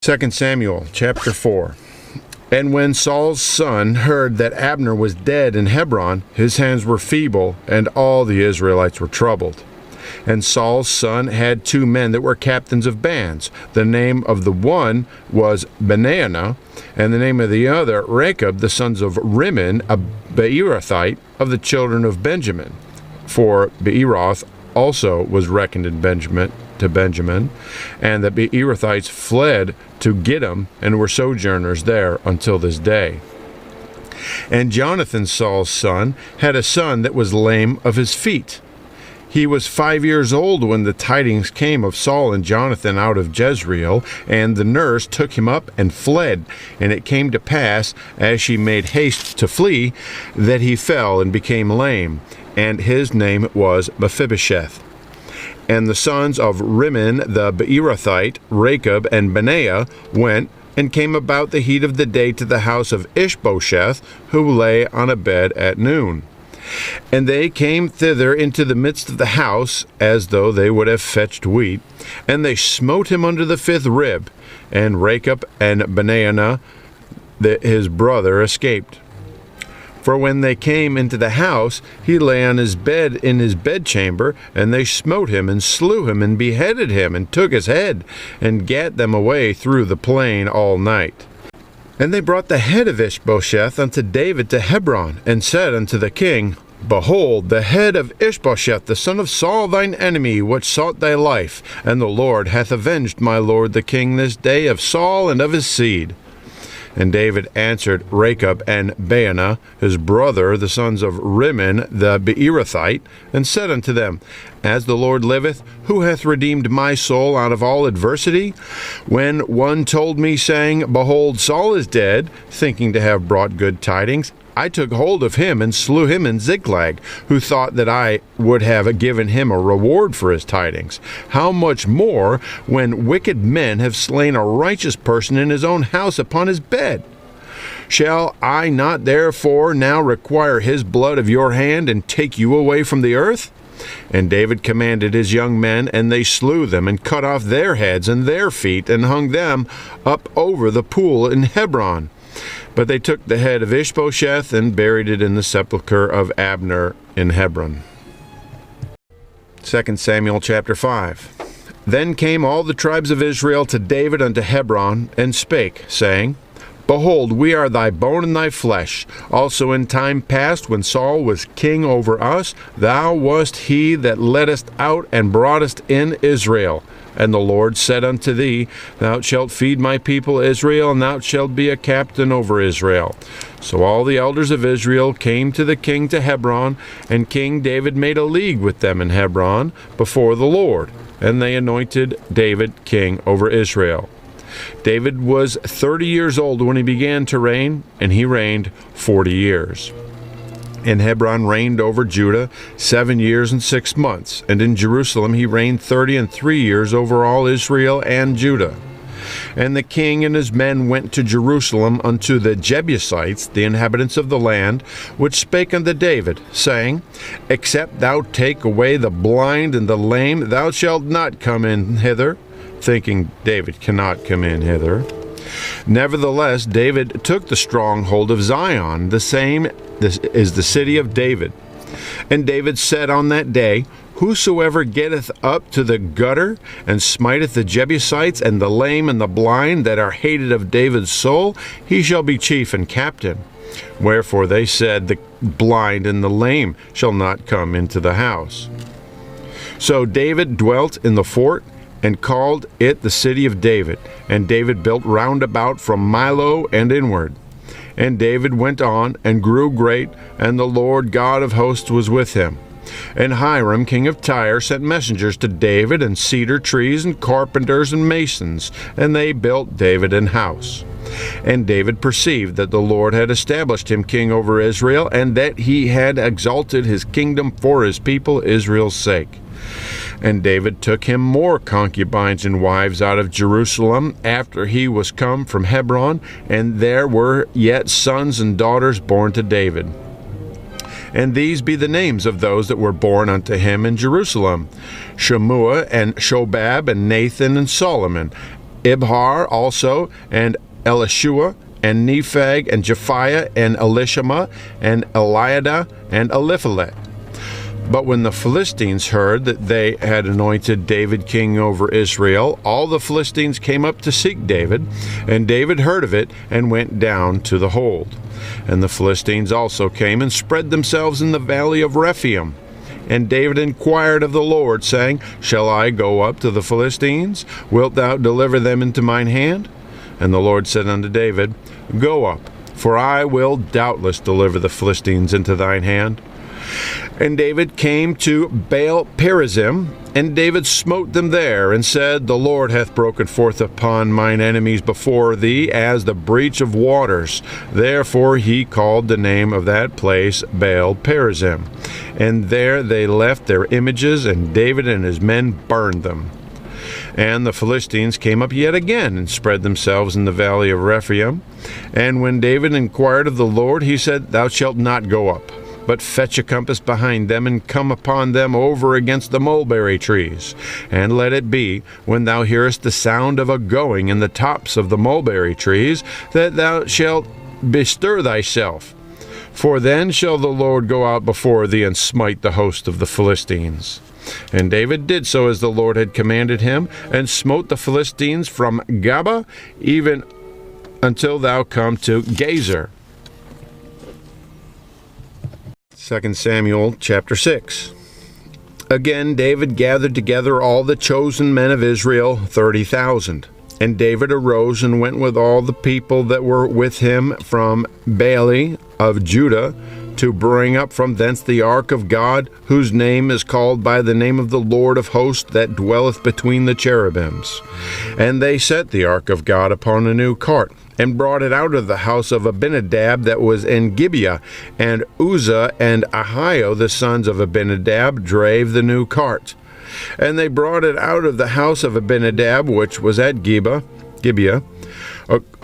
2 Samuel chapter 4. And when Saul's son heard that Abner was dead in Hebron, his hands were feeble, and all the Israelites were troubled. And Saul's son had 2 men that were captains of bands. The name of the one was Benaiah, and the name of the other Rechab, the sons of Rimmon, a Beerothite of the children of Benjamin. For Beeroth also was reckoned in Benjamin, and the Beerothites fled to Gittim and were sojourners there until this day. And Jonathan, Saul's son, had a son that was lame of his feet. He was 5 years old when the tidings came of Saul and Jonathan out of Jezreel, and the nurse took him up and fled. And it came to pass, as she made haste to flee, that he fell and became lame, and his name was Mephibosheth. And the sons of Rimmon the Beerothite, Rechab and Benaiah, went and came about the heat of the day to the house of Ishbosheth, who lay on a bed at noon. And they came thither into the midst of the house, as though they would have fetched wheat. And they smote him under the 5th rib. And Rechab and Benaiah, his brother, escaped. For when they came into the house, he lay on his bed in his bedchamber, and they smote him, and slew him, and beheaded him, and took his head, and gat them away through the plain all night. And they brought the head of Ishbosheth unto David to Hebron, and said unto the king, Behold, the head of Ishbosheth, the son of Saul thine enemy, which sought thy life, and the Lord hath avenged my lord the king this day of Saul and of his seed. And David answered Rechab and Baanah, his brother, the sons of Rimmon the Beerothite, and said unto them, As the Lord liveth, who hath redeemed my soul out of all adversity? When one told me, saying, Behold, Saul is dead, thinking to have brought good tidings, I took hold of him and slew him in Ziklag, who thought that I would have given him a reward for his tidings. How much more when wicked men have slain a righteous person in his own house upon his bed? Shall I not therefore now require his blood of your hand and take you away from the earth? And David commanded his young men, and they slew them, and cut off their heads and their feet, and hung them up over the pool in Hebron. But they took the head of Ishbosheth and buried it in the sepulchre of Abner in Hebron. 2 Samuel chapter 5. Then came all the tribes of Israel to David unto Hebron, and spake, saying, Behold, we are thy bone and thy flesh. Also in time past, when Saul was king over us, thou wast he that leddest out and broughtest in Israel. And the Lord said unto thee, Thou shalt feed my people Israel, and thou shalt be a captain over Israel. So all the elders of Israel came to the king to Hebron, and King David made a league with them in Hebron before the Lord. And they anointed David king over Israel. David was 30 years old when he began to reign, and he reigned 40 years. In Hebron reigned over Judah 7 years and 6 months, and in Jerusalem he reigned 33 years over all Israel and Judah. And the king and his men went to Jerusalem unto the Jebusites, the inhabitants of the land, which spake unto David, saying, Except thou take away the blind and the lame, thou shalt not come in hither, thinking David cannot come in hither. Nevertheless, David took the stronghold of Zion, the same is the city of David. And David said on that day, Whosoever getteth up to the gutter, and smiteth the Jebusites, and the lame and the blind that are hated of David's soul, he shall be chief and captain. Wherefore they said, The blind and the lame shall not come into the house. So David dwelt in the fort, and called it the city of David. And David built round about from Millo and inward. And David went on, and grew great, and the Lord God of hosts was with him. And Hiram king of Tyre sent messengers to David, and cedar trees, and carpenters, and masons, and they built David an house. And David perceived that the Lord had established him king over Israel, and that he had exalted his kingdom for his people Israel's sake. And David took him more concubines and wives out of Jerusalem after he was come from Hebron, and there were yet sons and daughters born to David. And these be the names of those that were born unto him in Jerusalem: Shemua, and Shobab, and Nathan, and Solomon. Ibhar also, and Elishua, and Nepheg, and Japhiah, and Elishama, and Eliada, and Eliphalet. But when the Philistines heard that they had anointed David king over Israel, all the Philistines came up to seek David, and David heard of it and went down to the hold. And the Philistines also came and spread themselves in the valley of Rephaim. And David inquired of the Lord, saying, Shall I go up to the Philistines? Wilt thou deliver them into mine hand? And the Lord said unto David, Go up, for I will doubtless deliver the Philistines into thine hand. And David came to Baal Perazim, and David smote them there, and said, The Lord hath broken forth upon mine enemies before thee as the breach of waters. Therefore he called the name of that place Baal Perazim. And there they left their images, and David and his men burned them. And the Philistines came up yet again, and spread themselves in the valley of Rephaim. And when David inquired of the Lord, he said, Thou shalt not go up, but fetch a compass behind them, and come upon them over against the mulberry trees. And let it be, when thou hearest the sound of a going in the tops of the mulberry trees, that thou shalt bestir thyself. For then shall the Lord go out before thee, and smite the host of the Philistines. And David did so as the Lord had commanded him, and smote the Philistines from Gaba even until thou come to Gezer. 2 Samuel chapter 6. Again David gathered together all the chosen men of Israel, 30,000. And David arose and went with all the people that were with him from Baale of Judah, to bring up from thence the ark of God, whose name is called by the name of the Lord of hosts, that dwelleth between the cherubims. And they set the ark of God upon a new cart, and brought it out of the house of Abinadab that was in Gibeah. And Uzzah and Ahio, the sons of Abinadab, drave the new cart. And they brought it out of the house of Abinadab, which was at Gibeah,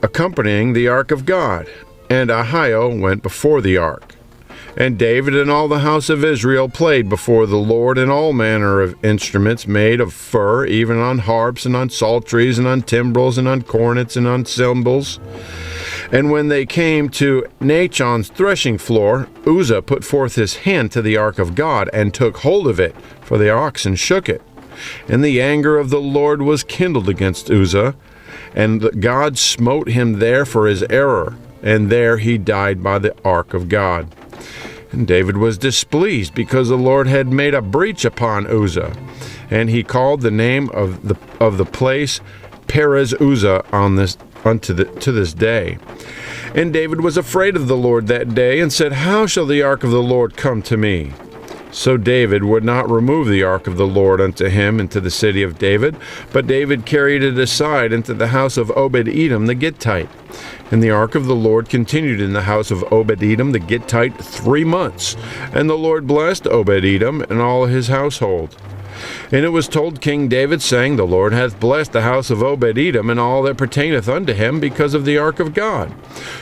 accompanying the ark of God. And Ahio went before the ark. And David and all the house of Israel played before the Lord in all manner of instruments made of fir, even on harps, and on psalteries, and on timbrels, and on cornets, and on cymbals. And when they came to Nachon's threshing floor, Uzzah put forth his hand to the ark of God, and took hold of it, for the oxen shook it. And the anger of the Lord was kindled against Uzzah, and God smote him there for his error, and there he died by the ark of God. And David was displeased, because the Lord had made a breach upon Uzzah, and he called the name of the place Perez Uzzah to this day. And David was afraid of the Lord that day, and said, How shall the ark of the Lord come to me? So David would not remove the ark of the Lord unto him into the city of David, but David carried it aside into the house of Obed-Edom the Gittite. And the ark of the Lord continued in the house of Obed-Edom the Gittite 3 months. And the Lord blessed Obed-Edom and all his household. And it was told King David, saying, The Lord hath blessed the house of Obed-Edom and all that pertaineth unto him, because of the ark of God.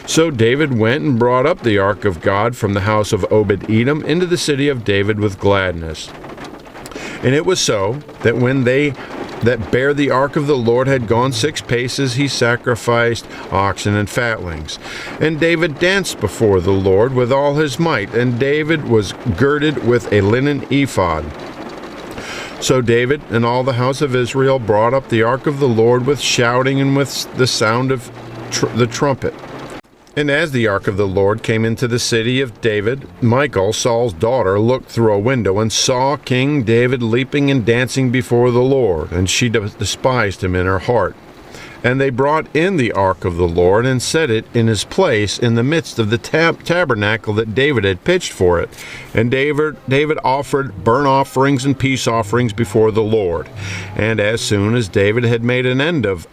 So David went and brought up the ark of God from the house of Obed-Edom into the city of David with gladness. And it was so, that when they that bare the ark of the Lord had gone 6 paces, he sacrificed oxen and fatlings. And David danced before the Lord with all his might, and David was girded with a linen ephod. So David and all the house of Israel brought up the ark of the Lord with shouting and with the sound of the trumpet. And as the ark of the Lord came into the city of David, Michal, Saul's daughter, looked through a window and saw King David leaping and dancing before the Lord, and she despised him in her heart. And they brought in the ark of the Lord and set it in his place in the midst of the tabernacle that David had pitched for it. And David offered burnt offerings and peace offerings before the Lord. And as soon as David had made an end of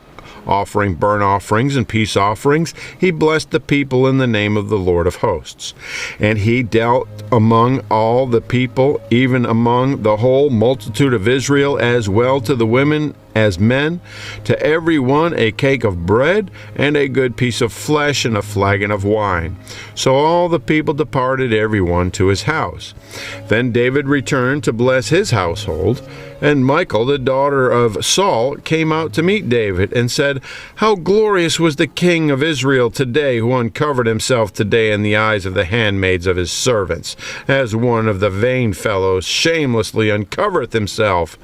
offering burnt offerings and peace offerings, he blessed the people in the name of the Lord of hosts. And he dealt among all the people, even among the whole multitude of Israel, as well to the women as men, to every one a cake of bread, and a good piece of flesh, and a flagon of wine. So all the people departed, every one to his house. Then David returned to bless his household, and Michal, the daughter of Saul, came out to meet David, and said, How glorious was the king of Israel today, who uncovered himself today in the eyes of the handmaids of his servants, as one of the vain fellows shamelessly uncovereth himself.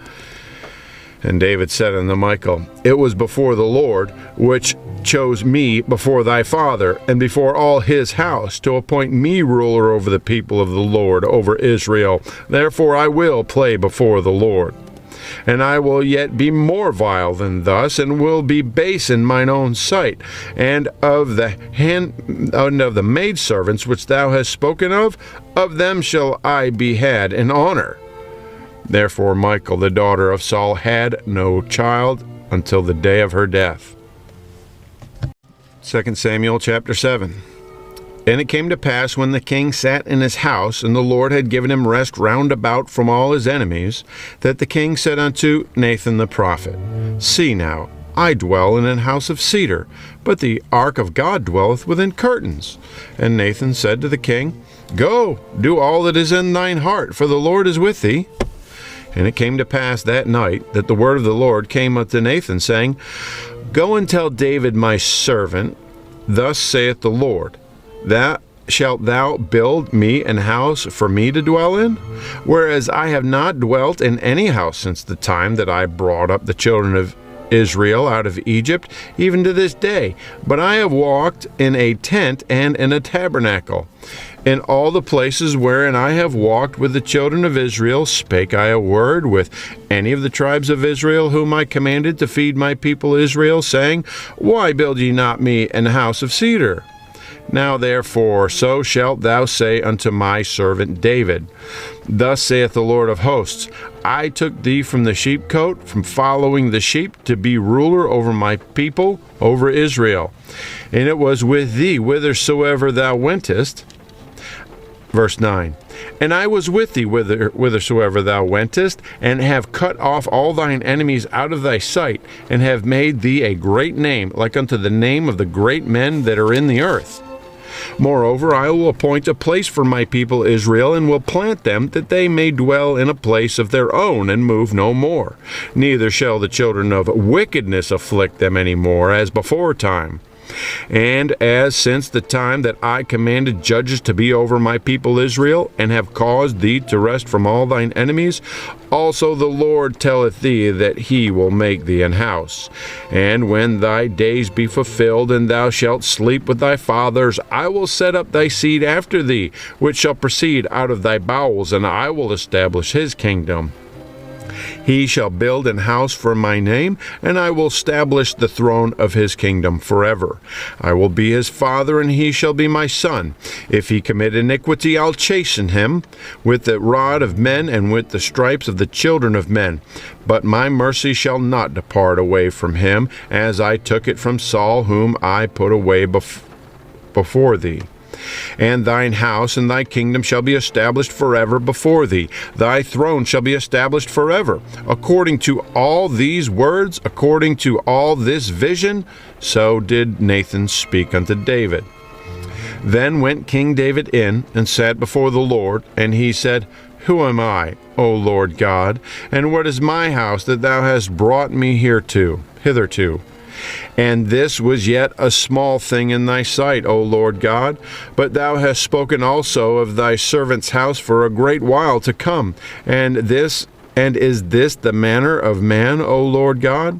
And David said unto Michal, It was before the Lord, which chose me before thy father, and before all his house, to appoint me ruler over the people of the Lord, over Israel. Therefore I will play before the Lord. And I will yet be more vile than thus, and will be base in mine own sight. And of the maidservants which thou hast spoken of them shall I be had in honor. Therefore Michal, the daughter of Saul, had no child until the day of her death. 2 Samuel chapter 7. And it came to pass, when the king sat in his house, and the Lord had given him rest round about from all his enemies, that the king said unto Nathan the prophet, See now, I dwell in an house of cedar, but the ark of God dwelleth within curtains. And Nathan said to the king, Go, do all that is in thine heart, for the Lord is with thee. And it came to pass that night that the word of the Lord came unto Nathan, saying, Go and tell David my servant, Thus saith the Lord, Shalt thou build me an house for me to dwell in? Whereas I have not dwelt in any house since the time that I brought up the children of Israel out of Egypt, even to this day. But I have walked in a tent and in a tabernacle. In all the places wherein I have walked with the children of Israel, spake I a word with any of the tribes of Israel, whom I commanded to feed my people Israel, saying, Why build ye not me an house of cedar? Now therefore, so shalt thou say unto my servant David, Thus saith the Lord of hosts, I took thee from the sheepcote, from following the sheep, to be ruler over my people, over Israel. And it was with thee whithersoever thou wentest. Verse 9, And I was with thee whithersoever thou wentest, and have cut off all thine enemies out of thy sight, and have made thee a great name, like unto the name of the great men that are in the earth. Moreover, I will appoint a place for my people Israel, and will plant them, that they may dwell in a place of their own, and move no more. Neither shall the children of wickedness afflict them any more, as beforetime. And as since the time that I commanded judges to be over my people Israel, and have caused thee to rest from all thine enemies, also the Lord telleth thee that he will make thee an house. And when thy days be fulfilled, and thou shalt sleep with thy fathers, I will set up thy seed after thee, which shall proceed out of thy bowels, and I will establish his kingdom. He shall build an house for my name, and I will establish the throne of his kingdom forever. I will be his father, and he shall be my son. If he commit iniquity, I'll chasten him with the rod of men, and with the stripes of the children of men. But my mercy shall not depart away from him, as I took it from Saul, whom I put away before thee. And thine house and thy kingdom shall be established forever before thee. Thy throne shall be established forever. According to all these words, according to all this vision, so did Nathan speak unto David. Then went King David in, and sat before the Lord, and he said, Who am I, O Lord God, and what is my house that thou hast brought me hitherto? And this was yet a small thing in thy sight, O Lord God. But thou hast spoken also of thy servant's house for a great while to come. And is this the manner of man, O Lord God?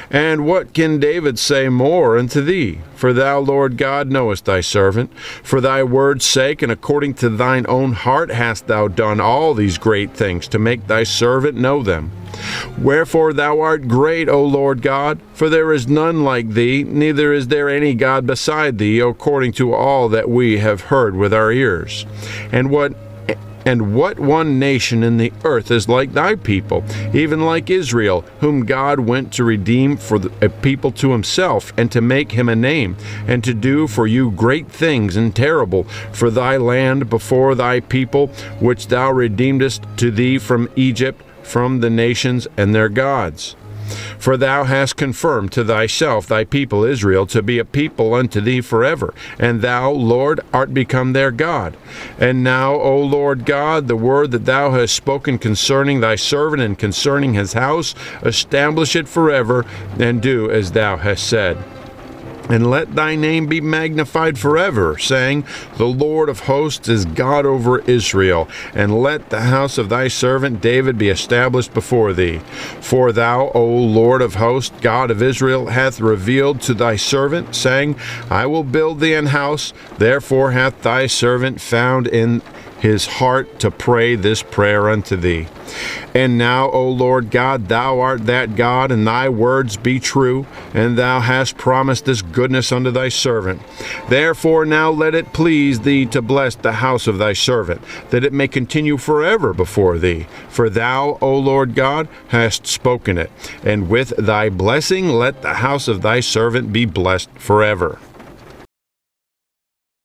And what can David say more unto thee? For thou, Lord God, knowest thy servant. For thy word's sake, and according to thine own heart, hast thou done all these great things, to make thy servant know them. Wherefore thou art great, O Lord God, for there is none like thee, neither is there any God beside thee, according to all that we have heard with our ears. And what one nation in the earth is like thy people, even like Israel, whom God went to redeem for a people to himself, and to make him a name, and to do for you great things and terrible for thy land before thy people, which thou redeemedest to thee from Egypt, from the nations and their gods. For thou hast confirmed to thyself thy people Israel to be a people unto thee forever, and thou, Lord, art become their God. And now, O Lord God, the word that thou hast spoken concerning thy servant and concerning his house, establish it forever, and do as thou hast said. And let thy name be magnified forever, saying, The Lord of hosts is God over Israel. And let the house of thy servant David be established before thee. For thou, O Lord of hosts, God of Israel, hath revealed to thy servant, saying, I will build thee an house. Therefore hath thy servant found in his heart to pray this prayer unto thee. And now, O Lord God, thou art that God, and thy words be true, and thou hast promised this goodness unto thy servant. Therefore now let it please thee to bless the house of thy servant, that it may continue forever before thee. For thou, O Lord God, hast spoken it, and with thy blessing let the house of thy servant be blessed forever.